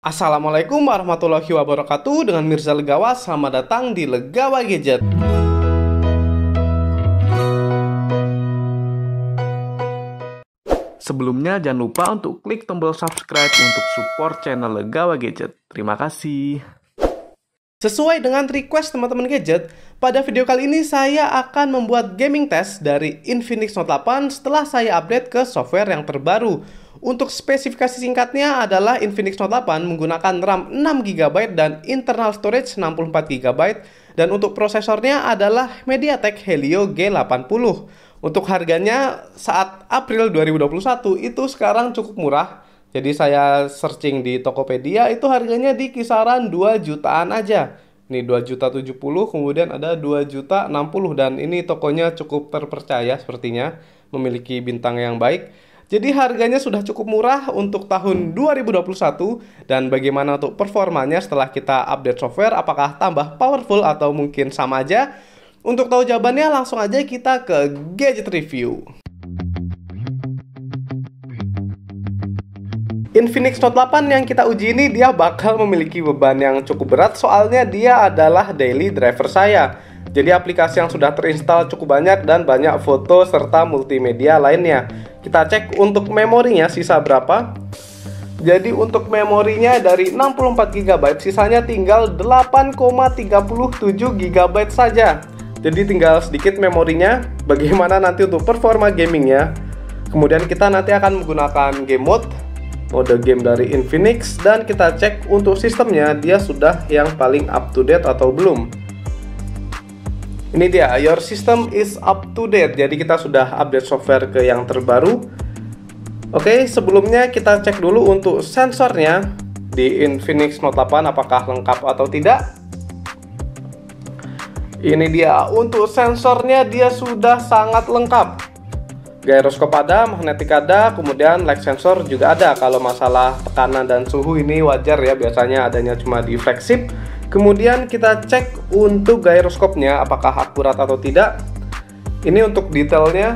Assalamualaikum warahmatullahi wabarakatuh. Dengan Mirza Legawa, selamat datang di Legawa Gadget. Sebelumnya jangan lupa untuk klik tombol subscribe untuk support channel Legawa Gadget. Terima kasih. Sesuai dengan request teman-teman gadget, pada video kali ini saya akan membuat gaming test dari Infinix Note 8 setelah saya update ke software yang terbaru. Untuk spesifikasi singkatnya adalah Infinix Note 8 menggunakan RAM 6GB dan internal storage 64GB, dan untuk prosesornya adalah MediaTek Helio G80. Untuk harganya saat April 2021 itu sekarang cukup murah. Jadi saya searching di Tokopedia, itu harganya di kisaran 2 jutaan aja. Ini 2.070.000, kemudian ada 2.060.000, dan ini tokonya cukup terpercaya sepertinya, memiliki bintang yang baik. Jadi harganya sudah cukup murah untuk tahun 2021. Dan bagaimana untuk performanya setelah kita update software, apakah tambah powerful atau mungkin sama aja? Untuk tahu jawabannya langsung aja kita ke gadget review. Infinix Note 8 yang kita uji ini dia bakal memiliki beban yang cukup berat, soalnya dia adalah daily driver saya. Jadi aplikasi yang sudah terinstall cukup banyak dan banyak foto serta multimedia lainnya. Kita cek untuk memorinya sisa berapa. Jadi untuk memorinya dari 64GB sisanya tinggal 8,37GB saja. Jadi tinggal sedikit memorinya. Bagaimana nanti untuk performa gamingnya? Kemudian kita nanti akan menggunakan game mode game dari Infinix, dan kita cek untuk sistemnya dia sudah yang paling up to date atau belum. Ini dia, your system is up to date. Jadi kita sudah update software ke yang terbaru. Oke, sebelumnya kita cek dulu untuk sensornya di Infinix Note 8 apakah lengkap atau tidak. Ini dia, untuk sensornya dia sudah sangat lengkap. Gyroscope ada, magnetik ada, kemudian light sensor juga ada. Kalau masalah tekanan dan suhu ini wajar ya, biasanya adanya cuma di flagship. Kemudian kita cek untuk gyroscope-nya apakah akurat atau tidak. Ini untuk detailnya.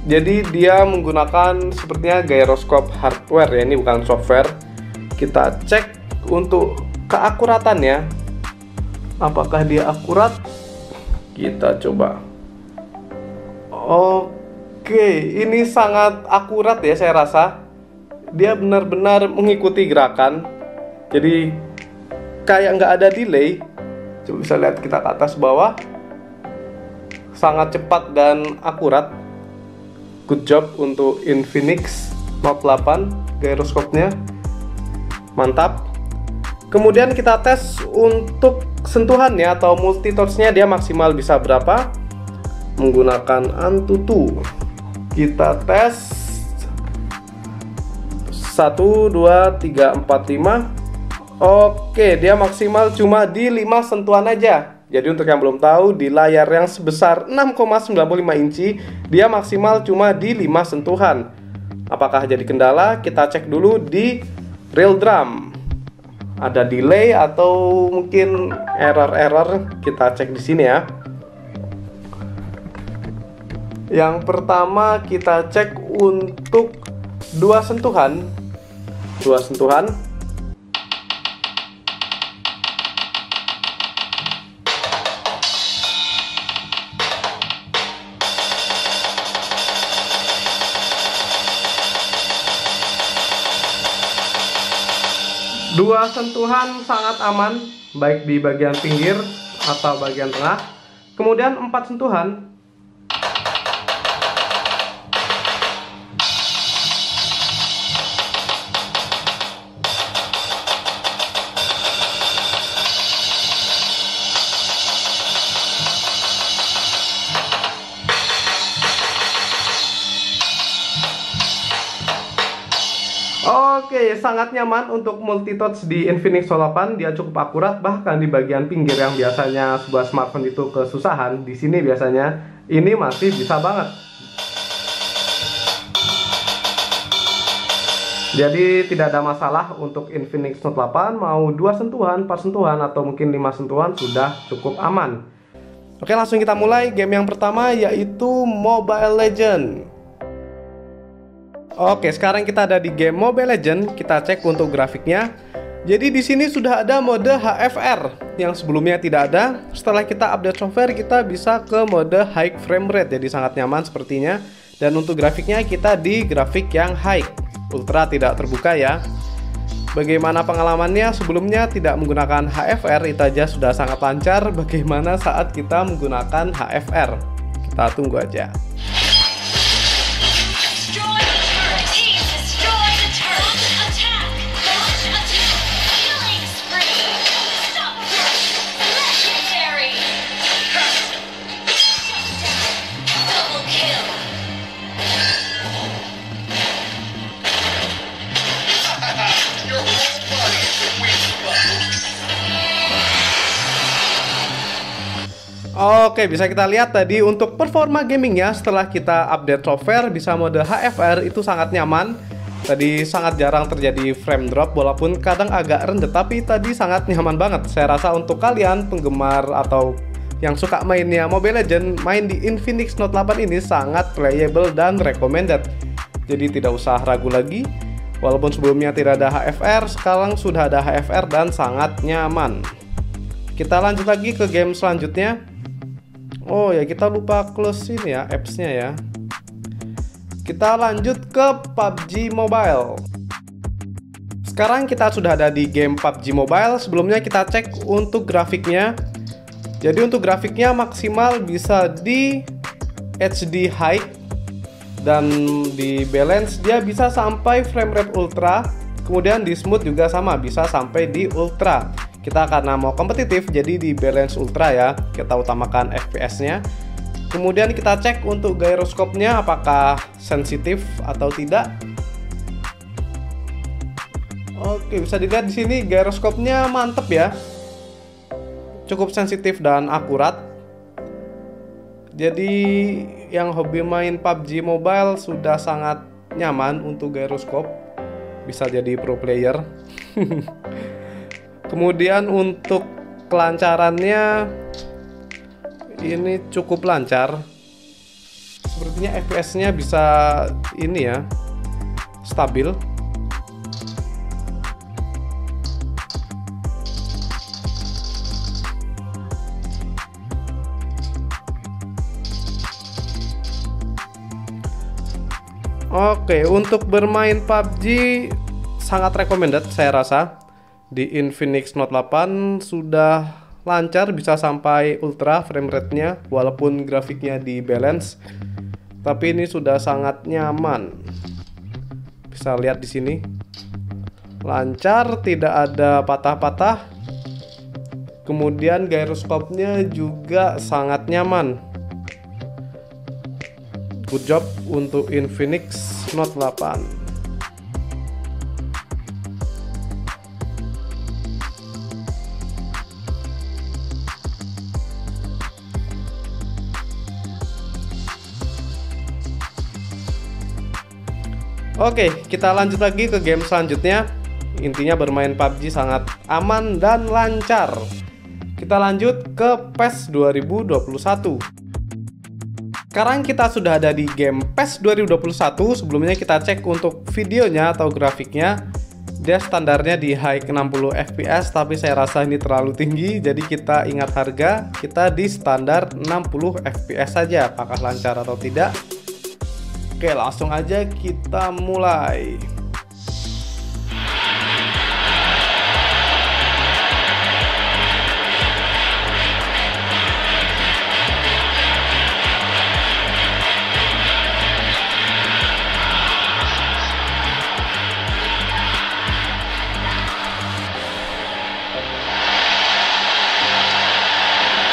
Jadi dia menggunakan sepertinya gyroscope hardware ya, ini bukan software. Kita cek untuk keakuratannya. Apakah dia akurat? Kita coba. Oke, ini sangat akurat ya, saya rasa. Dia benar-benar mengikuti gerakan. Jadi kayak nggak ada delay. Coba bisa lihat kita ke atas bawah. Sangat cepat dan akurat. Good job untuk Infinix Note 8 gyroscope-nya. Mantap. Kemudian kita tes untuk sentuhannya atau multi-touch-nya dia maksimal bisa berapa? Menggunakan Antutu. Kita tes 1, 2, 3, 4, 5. Oke, dia maksimal cuma di 5 sentuhan aja. Jadi untuk yang belum tahu, di layar yang sebesar 6,95 inci dia maksimal cuma di 5 sentuhan. Apakah jadi kendala? Kita cek dulu di real drum. Ada delay atau mungkin error-error, kita cek di sini ya. Yang pertama kita cek untuk 2 sentuhan. 2 sentuhan. Dua sentuhan sangat aman, baik di bagian pinggir atau bagian tengah. Kemudian 4 sentuhan. Oke, sangat nyaman untuk multi-touch di Infinix Note 8. Dia cukup akurat, bahkan di bagian pinggir yang biasanya sebuah smartphone itu kesusahan, di sini biasanya ini masih bisa banget. Jadi tidak ada masalah untuk Infinix Note 8. Mau 2 sentuhan, 4 sentuhan, atau mungkin 5 sentuhan sudah cukup aman. Oke, langsung kita mulai game yang pertama, yaitu Mobile Legends. Oke, sekarang kita ada di game Mobile Legends. Kita cek untuk grafiknya. Jadi di sini sudah ada mode HFR yang sebelumnya tidak ada. Setelah kita update software, kita bisa ke mode high frame rate, jadi sangat nyaman sepertinya. Dan untuk grafiknya kita di grafik yang high, ultra tidak terbuka ya. Bagaimana pengalamannya? Sebelumnya tidak menggunakan HFR, itu aja sudah sangat lancar. Bagaimana saat kita menggunakan HFR? Kita tunggu aja. Oke, bisa kita lihat tadi untuk performa gamingnya setelah kita update software bisa mode HFR itu sangat nyaman. Tadi sangat jarang terjadi frame drop walaupun kadang agak rendah, tapi tadi sangat nyaman banget. Saya rasa untuk kalian penggemar atau yang suka mainnya Mobile Legends, main di Infinix Note 8 ini sangat playable dan recommended. Jadi tidak usah ragu lagi. Walaupun sebelumnya tidak ada HFR, sekarang sudah ada HFR dan sangat nyaman. Kita lanjut lagi ke game selanjutnya. Oh ya, kita lupa close ini ya, apps-nya ya. Kita lanjut ke PUBG Mobile. Sekarang kita sudah ada di game PUBG Mobile. Sebelumnya kita cek untuk grafiknya. Jadi untuk grafiknya maksimal bisa di HD High. Dan di balance dia bisa sampai frame rate ultra. Kemudian di smooth juga sama, bisa sampai di ultra. Kita karena mau kompetitif jadi di balance ultra ya, kita utamakan FPS-nya. Kemudian kita cek untuk gyroscope-nya apakah sensitif atau tidak. Oke, bisa dilihat di sini gyroscope-nya mantep ya. Cukup sensitif dan akurat. Jadi yang hobi main PUBG Mobile sudah sangat nyaman untuk gyroscope. Bisa jadi pro player. Kemudian untuk kelancarannya ini cukup lancar. Sepertinya FPS-nya bisa ini ya, stabil. Oke, untuk bermain PUBG sangat recommended saya rasa. Di Infinix Note 8 sudah lancar, bisa sampai ultra frame rate-nya walaupun grafiknya di balance. Tapi ini sudah sangat nyaman. Bisa lihat di sini. Lancar, tidak ada patah-patah. Kemudian gyroscope-nya juga sangat nyaman. Good job untuk Infinix Note 8. Oke, kita lanjut lagi ke game selanjutnya. Intinya bermain PUBG sangat aman dan lancar. Kita lanjut ke PES 2021. Sekarang kita sudah ada di game PES 2021. Sebelumnya kita cek untuk videonya atau grafiknya. Dia standarnya di high 60 fps, tapi saya rasa ini terlalu tinggi. Jadi kita ingat harga, kita di standar 60 fps saja. Apakah lancar atau tidak? Oke, langsung aja kita mulai.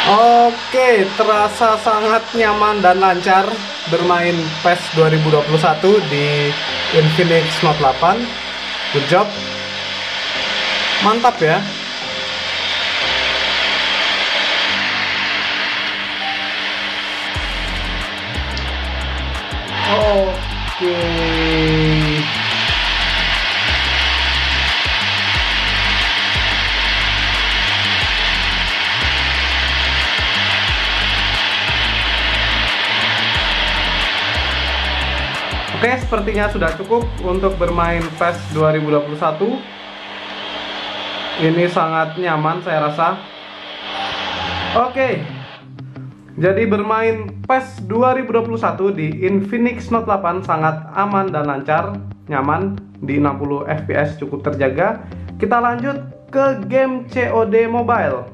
Oke, terasa sangat nyaman dan lancar bermain PES 2021 di Infinix Note 8. Good job. Mantap ya. Oke. Oke, sepertinya sudah cukup untuk bermain PES 2021. Ini sangat nyaman saya rasa. Oke. Jadi bermain PES 2021 di Infinix Note 8 sangat aman dan lancar, nyaman di 60 fps cukup terjaga. Kita lanjut ke game COD Mobile.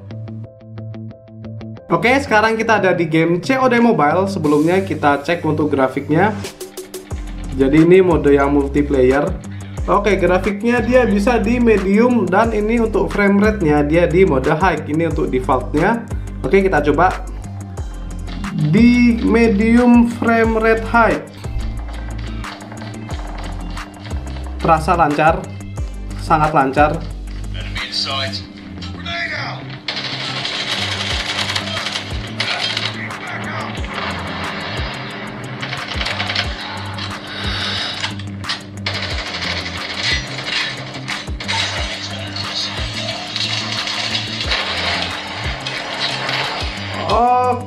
Oke, sekarang kita ada di game COD Mobile. Sebelumnya kita cek untuk grafiknya. Jadi ini mode yang multiplayer. Oke, grafiknya dia bisa di medium, dan ini untuk frame rate-nya dia di mode high. Ini untuk default-nya. Oke, kita coba di medium frame rate high. Terasa lancar, sangat lancar.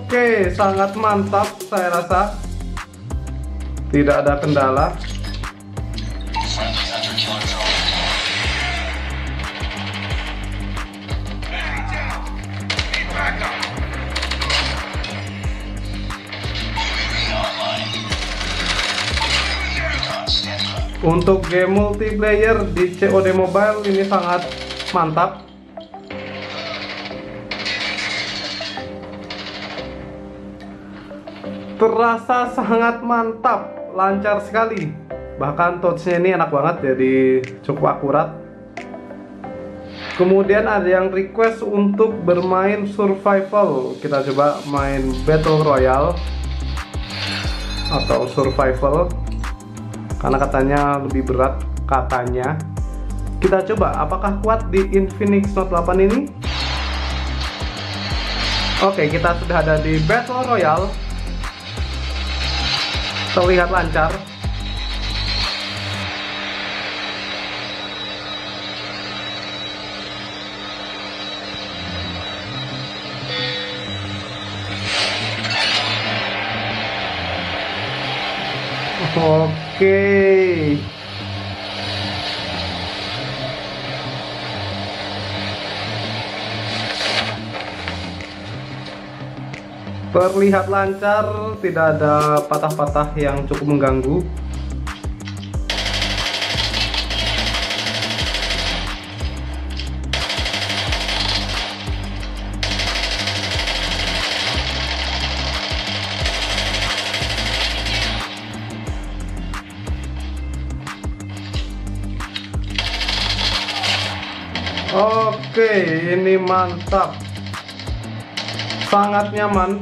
Oke, sangat mantap saya rasa. Tidak ada kendala. Untuk game multiplayer di COD Mobile ini sangat mantap. Terasa sangat mantap, lancar sekali. Bahkan touch-nya ini enak banget, jadi cukup akurat. Kemudian ada yang request untuk bermain survival. Kita coba main Battle Royale atau survival, karena katanya lebih berat katanya. Kita coba apakah kuat di Infinix Note 8 ini. Oke, kita sudah ada di Battle Royale. Terlihat lancar. Oke. Terlihat lancar, tidak ada patah-patah yang cukup mengganggu. Oke, ini mantap. Sangat nyaman.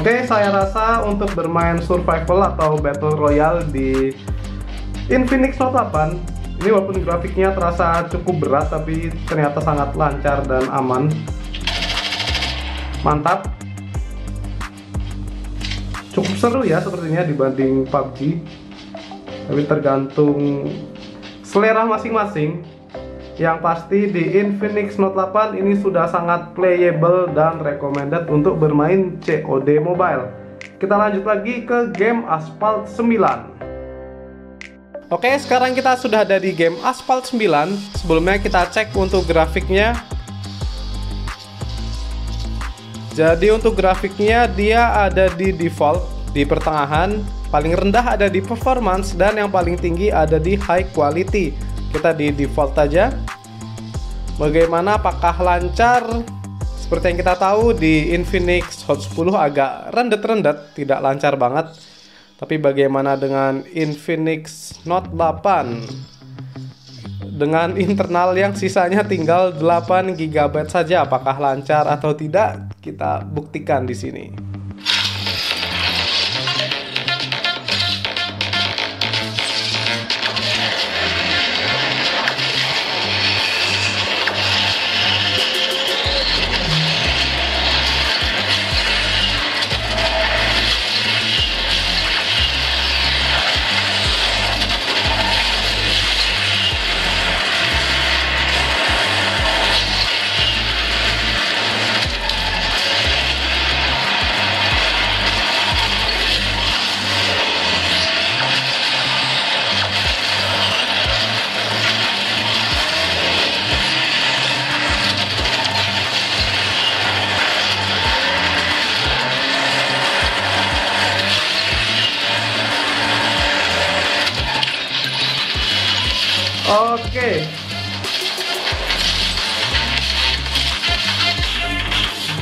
Oke, saya rasa untuk bermain survival atau battle royale di Infinix Note 8 ini, walaupun grafiknya terasa cukup berat, tapi ternyata sangat lancar dan aman. Mantap. Cukup seru ya sepertinya dibanding PUBG. Tapi tergantung selera masing-masing. Yang pasti di Infinix Note 8 ini sudah sangat playable dan recommended untuk bermain COD Mobile. Kita lanjut lagi ke game Asphalt 9. Oke, sekarang kita sudah ada di game Asphalt 9. Sebelumnya kita cek untuk grafiknya. Jadi untuk grafiknya dia ada di default, di pertengahan. Paling rendah ada di performance, dan yang paling tinggi ada di high quality. Kita di default aja. Bagaimana, apakah lancar? Seperti yang kita tahu di Infinix Hot 10 agak rendet-rendet, tidak lancar banget. Tapi bagaimana dengan Infinix Note 8? Dengan internal yang sisanya tinggal 8 GB saja, apakah lancar atau tidak? Kita buktikan di sini. Oke.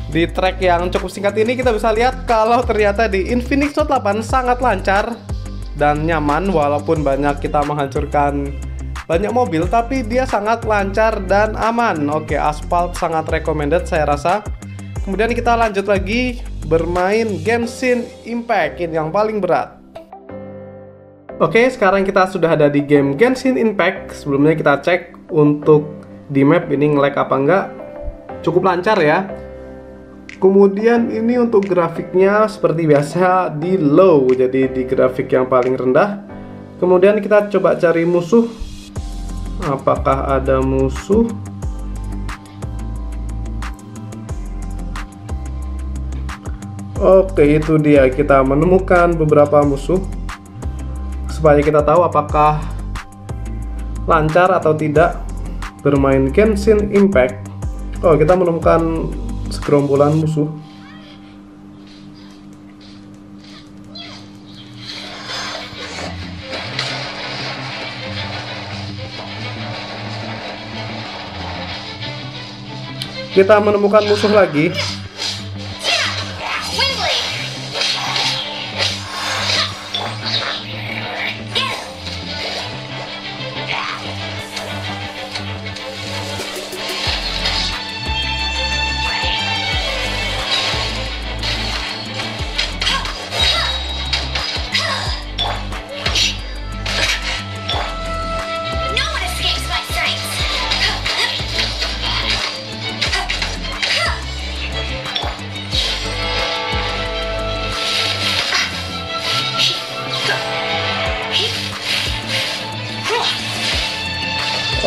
Di track yang cukup singkat ini kita bisa lihat kalau ternyata di Infinix Note 8 sangat lancar dan nyaman, walaupun banyak kita menghancurkan banyak mobil, tapi dia sangat lancar dan aman. Oke, Asphalt sangat recommended saya rasa. Kemudian kita lanjut lagi bermain Genshin Impact, ini yang paling berat. Oke, sekarang kita sudah ada di game Genshin Impact. Sebelumnya kita cek untuk di map ini nge-lag apa enggak. Cukup lancar ya. Kemudian ini untuk grafiknya seperti biasa di low, jadi di grafik yang paling rendah. Kemudian kita coba cari musuh. Apakah ada musuh? Oke, itu dia, kita menemukan beberapa musuh supaya kita tahu apakah lancar atau tidak bermain Genshin Impact. Oh, kita menemukan segerombolan musuh. Kita menemukan musuh lagi.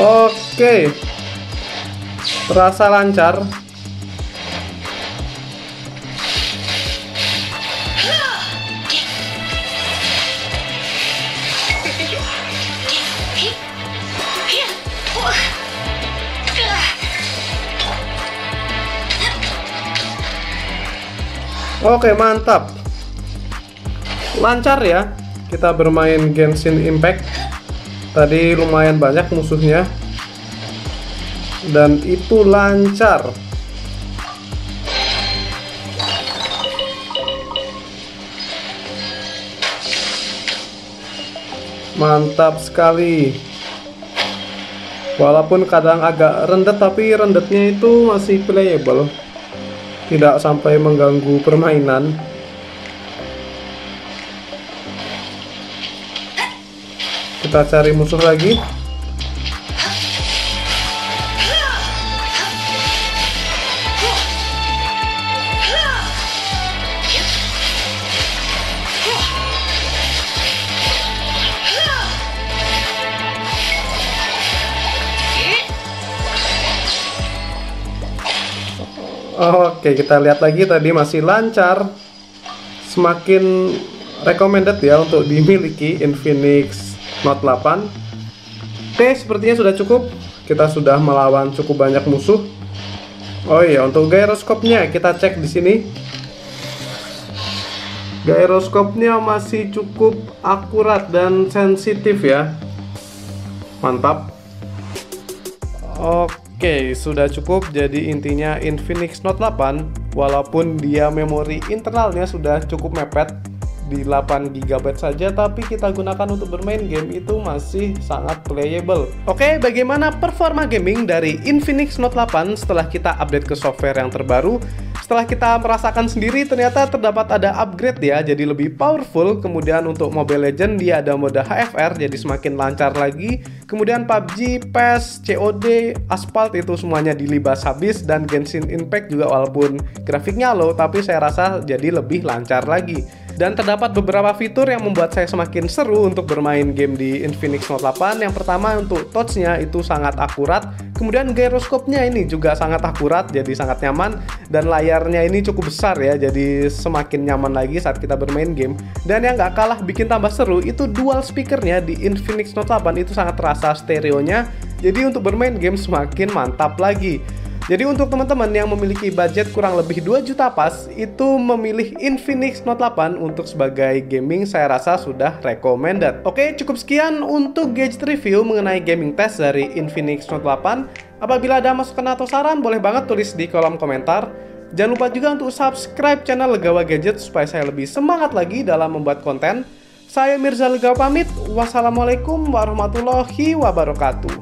Oke, terasa lancar. Oke, mantap. Lancar ya kita bermain Genshin Impact. Tadi lumayan banyak musuhnya dan itu lancar. Mantap sekali. Walaupun kadang agak rendet, tapi rendetnya itu masih playable, tidak sampai mengganggu permainan. Kita cari musuh lagi. Oke, kita lihat lagi, tadi masih lancar. Semakin recommended ya untuk dimiliki Infinix Note 8. Oke, sepertinya sudah cukup. Kita sudah melawan cukup banyak musuh. Oh iya, untuk gyroskopnya kita cek di sini. Gyroskopnya masih cukup akurat dan sensitif ya. Mantap. Oke, sudah cukup. Jadi intinya Infinix Note 8, walaupun dia memori internalnya sudah cukup mepet di 8 GB saja, tapi kita gunakan untuk bermain game itu masih sangat playable. Oke, bagaimana performa gaming dari Infinix Note 8 setelah kita update ke software yang terbaru? Setelah kita merasakan sendiri, ternyata terdapat ada upgrade ya, jadi lebih powerful. Kemudian untuk Mobile Legends dia ada mode HFR, jadi semakin lancar lagi. Kemudian PUBG, PES, COD, Asphalt itu semuanya dilibas habis. Dan Genshin Impact juga walaupun grafiknya low, tapi saya rasa jadi lebih lancar lagi. Dan terdapat beberapa fitur yang membuat saya semakin seru untuk bermain game di Infinix Note 8. Yang pertama, untuk touch-nya itu sangat akurat. Kemudian gyroskopnya ini juga sangat akurat, jadi sangat nyaman. Dan layarnya ini cukup besar ya, jadi semakin nyaman lagi saat kita bermain game. Dan yang gak kalah bikin tambah seru, itu dual speakernya di Infinix Note 8 itu sangat terasa stereonya. Jadi untuk bermain game semakin mantap lagi. Jadi untuk teman-teman yang memiliki budget kurang lebih 2 juta pas, itu memilih Infinix Note 8 untuk sebagai gaming saya rasa sudah recommended. Oke, cukup sekian untuk gadget review mengenai gaming test dari Infinix Note 8. Apabila ada masukan atau saran, boleh banget tulis di kolom komentar. Jangan lupa juga untuk subscribe channel Legawa Gadget supaya saya lebih semangat lagi dalam membuat konten. Saya Mirza Legawa pamit. Wassalamualaikum warahmatullahi wabarakatuh.